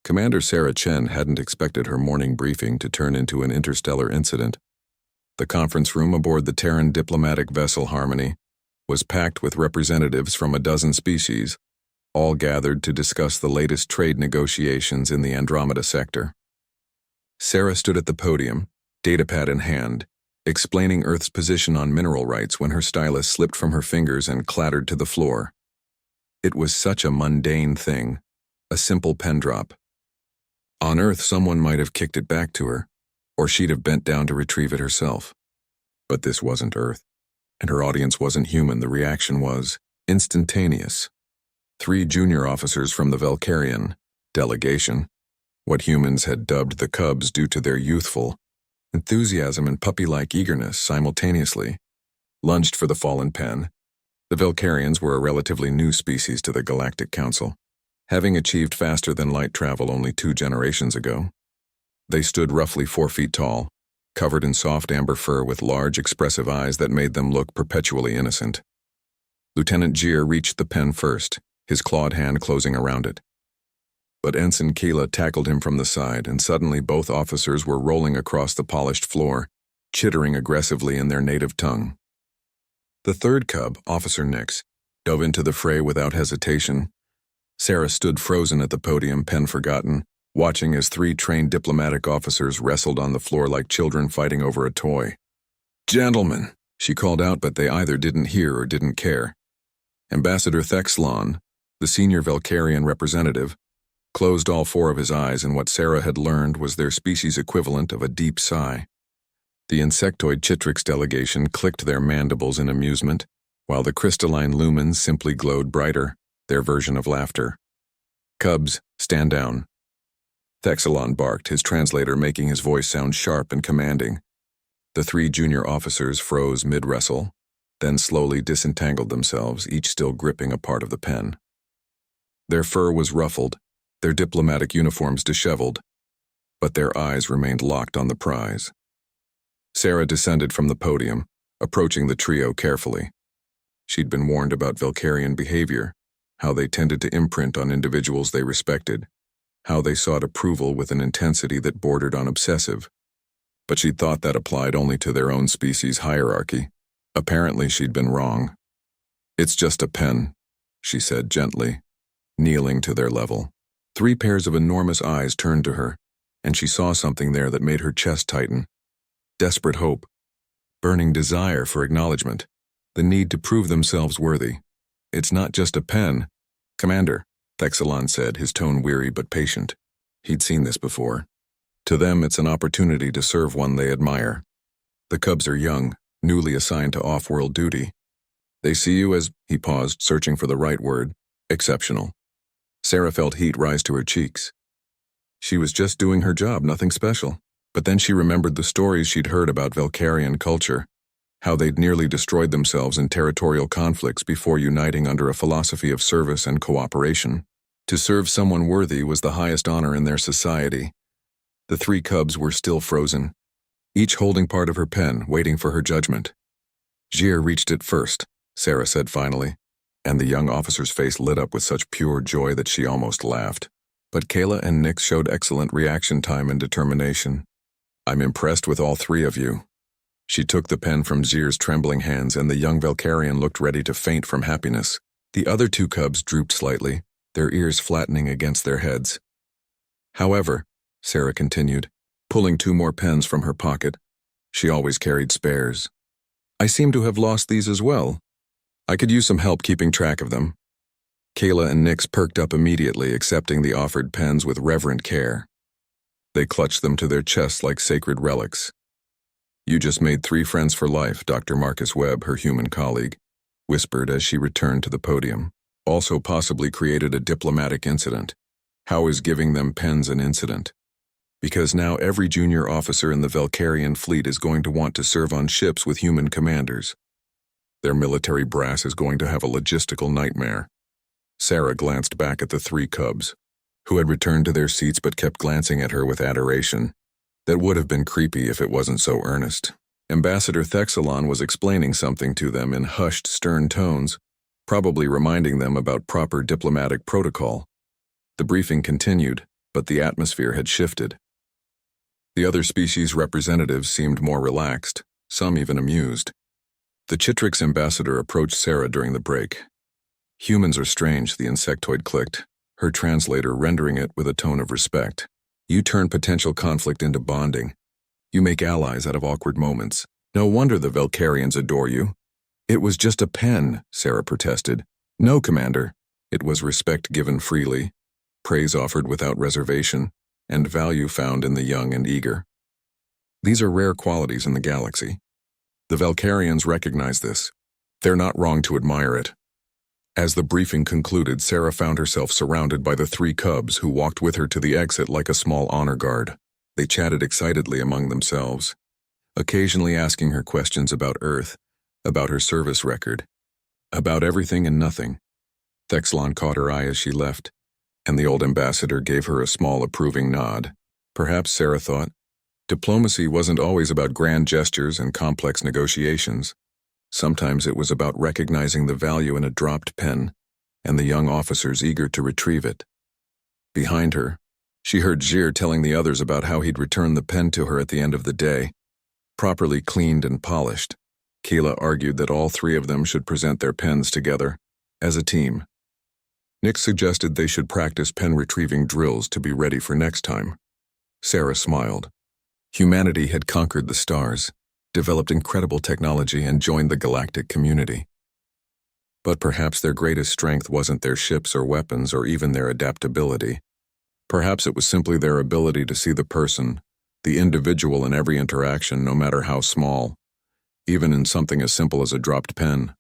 Commander Sarah Chen hadn't expected her morning briefing to turn into an interstellar incident. The conference room aboard the Terran diplomatic vessel Harmony was packed with representatives from a dozen species, all gathered to discuss the latest trade negotiations in the Andromeda sector. Sarah stood at the podium, datapad in hand, explaining Earth's position on mineral rights when her stylus slipped from her fingers and clattered to the floor. It was such a mundane thing, a simple pen drop. On Earth, someone might have kicked it back to her, or she'd have bent down to retrieve it herself. But this wasn't Earth, and her audience wasn't human. The reaction was instantaneous. 3 junior officers from the Valkyrian delegation, what humans had dubbed the Cubs due to their youthful enthusiasm and puppy-like eagerness simultaneously, lunged for the fallen pen. The Valkyrians were a relatively new species to the Galactic Council, having achieved faster-than-light travel only 2 generations ago. They stood roughly 4 feet tall, covered in soft amber fur with large, expressive eyes that made them look perpetually innocent. Lieutenant Gier reached the pen first, his clawed hand closing around it. But Ensign Keela tackled him from the side, and suddenly both officers were rolling across the polished floor, chittering aggressively in their native tongue. The third cub, Officer Nix, dove into the fray without hesitation. Sarah stood frozen at the podium, pen forgotten, watching as 3 trained diplomatic officers wrestled on the floor like children fighting over a toy. "Gentlemen," she called out, but they either didn't hear or didn't care. Ambassador Thexlon, the senior Valkyrian representative, closed all 4 of his eyes, and what Sarah had learned was their species equivalent of a deep sigh. The insectoid Chitrix delegation clicked their mandibles in amusement, while the crystalline lumens simply glowed brighter, their version of laughter. "Cubs, stand down." Thexlon barked, his translator making his voice sound sharp and commanding. The 3 junior officers froze mid-wrestle, then slowly disentangled themselves, each still gripping a part of the pen. Their fur was ruffled, their diplomatic uniforms disheveled, but their eyes remained locked on the prize. Sarah descended from the podium, approaching the trio carefully. She'd been warned about Valkyrian behavior, how they tended to imprint on individuals they respected, how they sought approval with an intensity that bordered on obsessive. But she'd thought that applied only to their own species hierarchy. Apparently she'd been wrong. "It's just a pen," she said gently, kneeling to their level. 3 pairs of enormous eyes turned to her, and she saw something there that made her chest tighten. Desperate hope, burning desire for acknowledgement, the need to prove themselves worthy. "It's not just a pen, Commander," Thexlon said, his tone weary but patient. He'd seen this before. "To them, it's an opportunity to serve one they admire. The Cubs are young, newly assigned to off-world duty. They see you as," he paused, searching for the right word, "exceptional." Sarah felt heat rise to her cheeks. She was just doing her job, nothing special. But then she remembered the stories she'd heard about Valkyrian culture, how they'd nearly destroyed themselves in territorial conflicts before uniting under a philosophy of service and cooperation. To serve someone worthy was the highest honor in their society. The 3 cubs were still frozen, each holding part of her pen, waiting for her judgment. "Gier reached it first," Sarah said finally, and the young officer's face lit up with such pure joy that she almost laughed. But Kayla and Nix showed excellent reaction time and determination. "I'm impressed with all 3 of you." She took the pen from Gier's trembling hands, and the young Valkyrian looked ready to faint from happiness. The other 2 cubs drooped slightly, their ears flattening against their heads. "However," Sarah continued, pulling 2 more pens from her pocket, she always carried spares, "I seem to have lost these as well. I could use some help keeping track of them." Kayla and Nix perked up immediately, accepting the offered pens with reverent care. They clutched them to their chests like sacred relics. "You just made 3 friends for life," Dr. Marcus Webb, her human colleague, whispered as she returned to the podium. "Also possibly created a diplomatic incident. How is giving them pens an incident? Because now every junior officer in the Valkyrian fleet is going to want to serve on ships with human commanders. Their military brass is going to have a logistical nightmare." Sarah glanced back at the 3 cubs, who had returned to their seats but kept glancing at her with adoration. That would have been creepy if it wasn't so earnest. Ambassador Thexlon was explaining something to them in hushed, stern tones, probably reminding them about proper diplomatic protocol. The briefing continued, but the atmosphere had shifted. The other species representatives seemed more relaxed, some even amused. The Chitrix ambassador approached Sarah during the break. "Humans are strange," the insectoid clicked, her translator rendering it with a tone of respect. "You turn potential conflict into bonding. You make allies out of awkward moments. No wonder the Velcarians adore you." "It was just a pen," Sarah protested. "No, Commander." It was respect given freely, praise offered without reservation, and value found in the young and eager. These are rare qualities in the galaxy. The Velcarians recognize this. They're not wrong to admire it. As the briefing concluded, Sarah found herself surrounded by the 3 cubs who walked with her to the exit like a small honor guard. They chatted excitedly among themselves, occasionally asking her questions about Earth, about her service record, about everything and nothing. Thexlon caught her eye as she left, and the old ambassador gave her a small approving nod. Perhaps, Sarah thought, diplomacy wasn't always about grand gestures and complex negotiations. Sometimes it was about recognizing the value in a dropped pen and the young officers eager to retrieve it. Behind her, she heard Jir telling the others about how he'd return the pen to her at the end of the day, properly cleaned and polished. Keela argued that all 3 of them should present their pens together, as a team. Nick suggested they should practice pen retrieving drills to be ready for next time. Sarah smiled. Humanity had conquered the stars, developed incredible technology, and joined the galactic community. But perhaps their greatest strength wasn't their ships or weapons or even their adaptability. Perhaps it was simply their ability to see the person, the individual in every interaction, no matter how small, even in something as simple as a dropped pen.